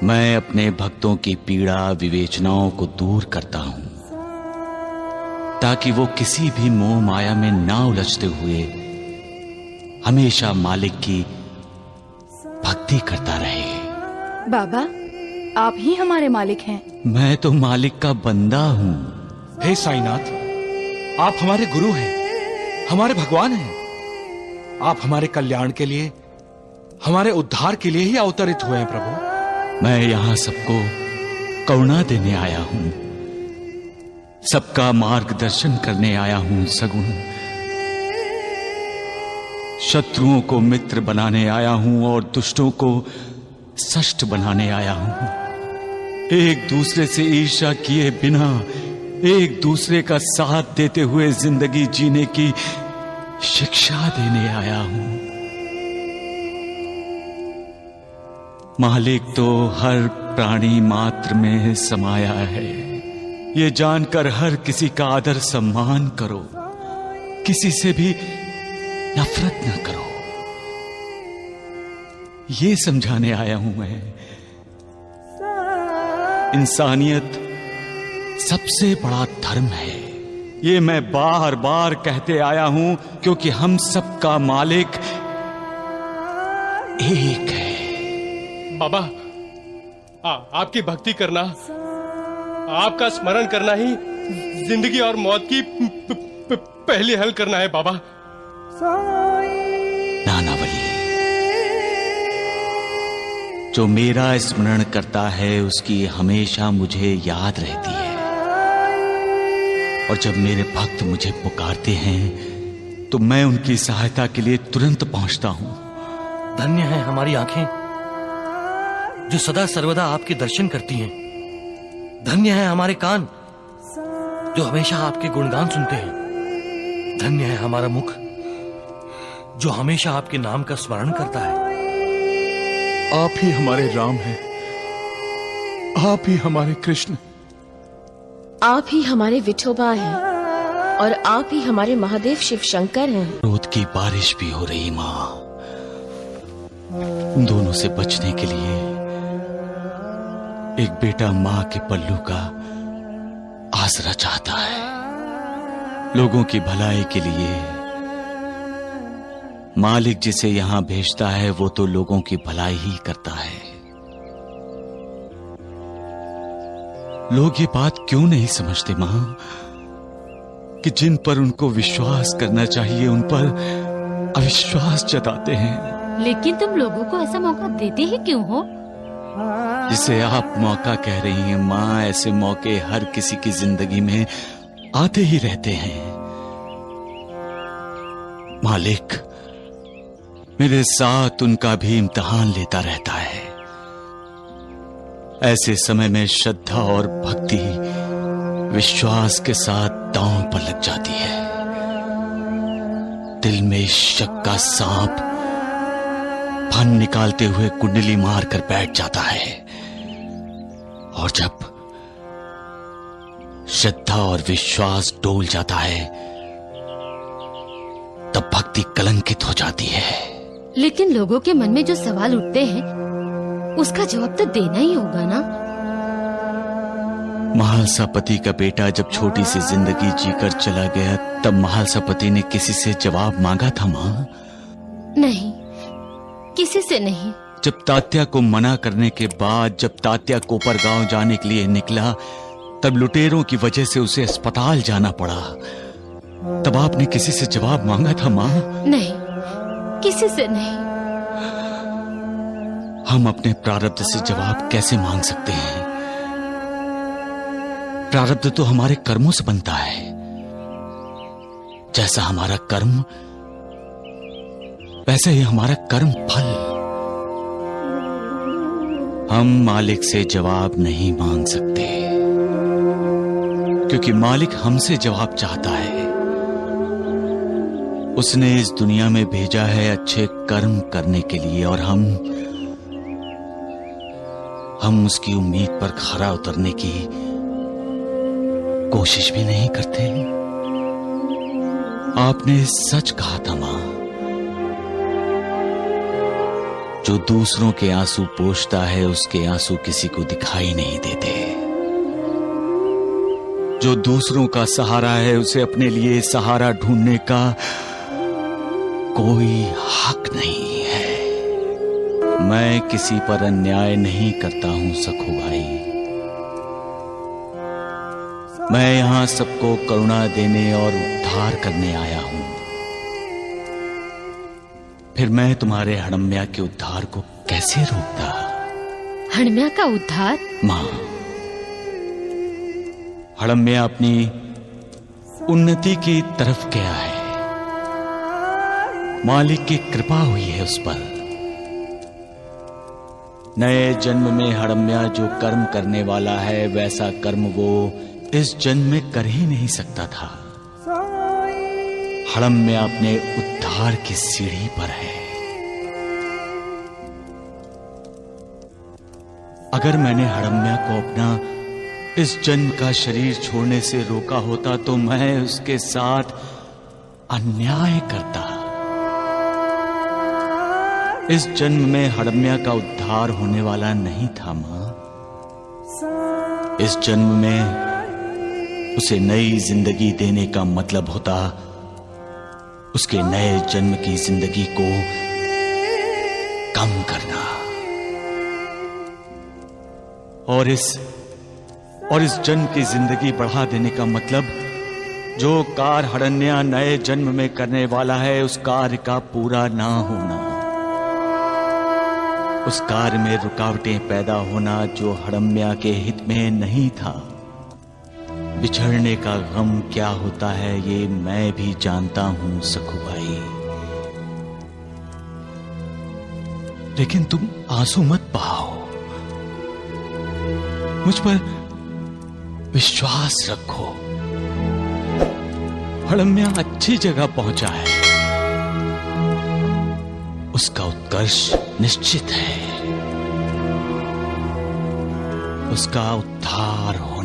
मैं अपने भक्तों की पीड़ा विवेचनाओं को दूर करता हूं, ताकि वो किसी भी मोह माया में ना उलझते हुए हमेशा मालिक की भक्ति करता रहे। बाबा, आप ही हमारे मालिक हैं। मैं तो मालिक का बंदा हूं। हे साईनाथ, आप हमारे गुरु हैं, हमारे भगवान हैं। आप हमारे कल्याण के लिए, हमारे उद्धार के लिए ही अवतरित हुए हैं प्रभु। मैं यहां सबको करुणा देने आया हूं, सबका मार्गदर्शन करने आया हूं सगुण। शत्रुओं को मित्र बनाने आया हूं और दुष्टों को सष्ट बनाने आया हूं। एक दूसरे से ईर्ष्या किए बिना एक दूसरे का साथ देते हुए जिंदगी जीने की शिक्षा देने आया हूं। मालिक तो हर प्राणी मात्र में समाया है, ये जानकर हर किसी का आदर सम्मान करो, किसी से भी नफरत न करो, ये समझाने आया हूं मैं। इंसानियत सबसे बड़ा धर्म है, ये मैं बार बार कहते आया हूं, क्योंकि हम सबका मालिक एक है। बाबा, आपकी भक्ति करना, आपका स्मरण करना ही जिंदगी और मौत की पहली हल करना है बाबा। नानावली, जो मेरा स्मरण करता है उसकी हमेशा मुझे याद रहती है, और जब मेरे भक्त मुझे पुकारते हैं तो मैं उनकी सहायता के लिए तुरंत पहुंचता हूं। धन्य है हमारी आंखें जो सदा सर्वदा आपके दर्शन करती हैं। धन्य है हमारे कान जो हमेशा आपके गुणगान सुनते हैं। धन्य है हमारा मुख जो हमेशा आपके नाम का स्मरण करता है। आप ही हमारे राम हैं, आप ही हमारे कृष्ण, आप ही हमारे विठोबा हैं, और आप ही हमारे महादेव शिव शंकर हैं। क्रोध की बारिश भी हो रही माँ। उन दोनों से बचने के लिए एक बेटा माँ के पल्लू का आसरा चाहता है। लोगों की भलाई के लिए मालिक जिसे यहां भेजता है वो तो लोगों की भलाई ही करता है। लोग ये बात क्यों नहीं समझते मां, कि जिन पर उनको विश्वास करना चाहिए उन पर अविश्वास जताते हैं। लेकिन तुम लोगों को ऐसा मौका देते ही क्यों हो? जिसे आप मौका कह रही हैं मां, ऐसे मौके हर किसी की जिंदगी में आते ही रहते हैं। मालिक मेरे साथ उनका भी इम्तिहान लेता रहता है। ऐसे समय में श्रद्धा और भक्ति विश्वास के साथ दांव पर लग जाती है। दिल में शक का सांप फन निकालते हुए कुंडली मार कर बैठ जाता है, और जब श्रद्धा और विश्वास डोल जाता है तब भक्ति कलंकित हो जाती है। लेकिन लोगों के मन में जो सवाल उठते हैं उसका जवाब तो देना ही होगा ना। महालसापति का बेटा जब छोटी सी जिंदगी जीकर चला गया तब महालसापति ने किसी से जवाब मांगा था मां? नहीं, किसी से नहीं। जब तात्या को मना करने के बाद जब तात्या कोपर गांव जाने के लिए निकला तब लुटेरों की वजह से उसे अस्पताल जाना पड़ा, तब आपने किसी से जवाब मांगा था मां? नहीं, किसी से नहीं। हम अपने प्रारब्ध से जवाब कैसे मांग सकते हैं? प्रारब्ध तो हमारे कर्मों से बनता है। जैसा हमारा कर्म वैसे ही हमारा कर्म फल। हम मालिक से जवाब नहीं मांग सकते, क्योंकि मालिक हमसे जवाब चाहता है। उसने इस दुनिया में भेजा है अच्छे कर्म करने के लिए, और हम उसकी उम्मीद पर खरा उतरने की कोशिश भी नहीं करते। आपने सच कहा था मां, जो दूसरों के आंसू पोंछता है उसके आंसू किसी को दिखाई नहीं देते। जो दूसरों का सहारा है उसे अपने लिए सहारा ढूंढने का कोई हक नहीं है। मैं किसी पर अन्याय नहीं करता हूं सखू भाई। मैं यहां सबको करुणा देने और उद्धार करने आया हूं। फिर मैं तुम्हारे हड़म्या के उद्धार को कैसे रोकता? हड़म्या का उद्धार? मां, हड़म्या अपनी उन्नति की तरफ गया है। मालिक की कृपा हुई है उस पर। नए जन्म में हड़म्या जो कर्म करने वाला है वैसा कर्म वो इस जन्म में कर ही नहीं सकता था। हड़म्या अपने उद्धार की सीढ़ी पर है। अगर मैंने हड़म्या को अपना इस जन्म का शरीर छोड़ने से रोका होता तो मैं उसके साथ अन्याय करता। इस जन्म में हड़म्या का उद्धार होने वाला नहीं था मां। इस जन्म में उसे नई जिंदगी देने का मतलब होता उसके नए जन्म की जिंदगी को कम करना। और इस जन्म की जिंदगी बढ़ा देने का मतलब जो कार्य हड़म्या नए जन्म में करने वाला है उस कार्य का पूरा ना होना, उस कार्य में रुकावटें पैदा होना जो हड़म्या के हित में नहीं था। बिछड़ने का गम क्या होता है ये मैं भी जानता हूं सखू भाई। लेकिन तुम आंसू मत बहाओ, मुझ पर विश्वास रखो। हड़म्या अच्छी जगह पहुंचा है। उसका उत्कर्ष निश्चित है। उसका उद्धार हो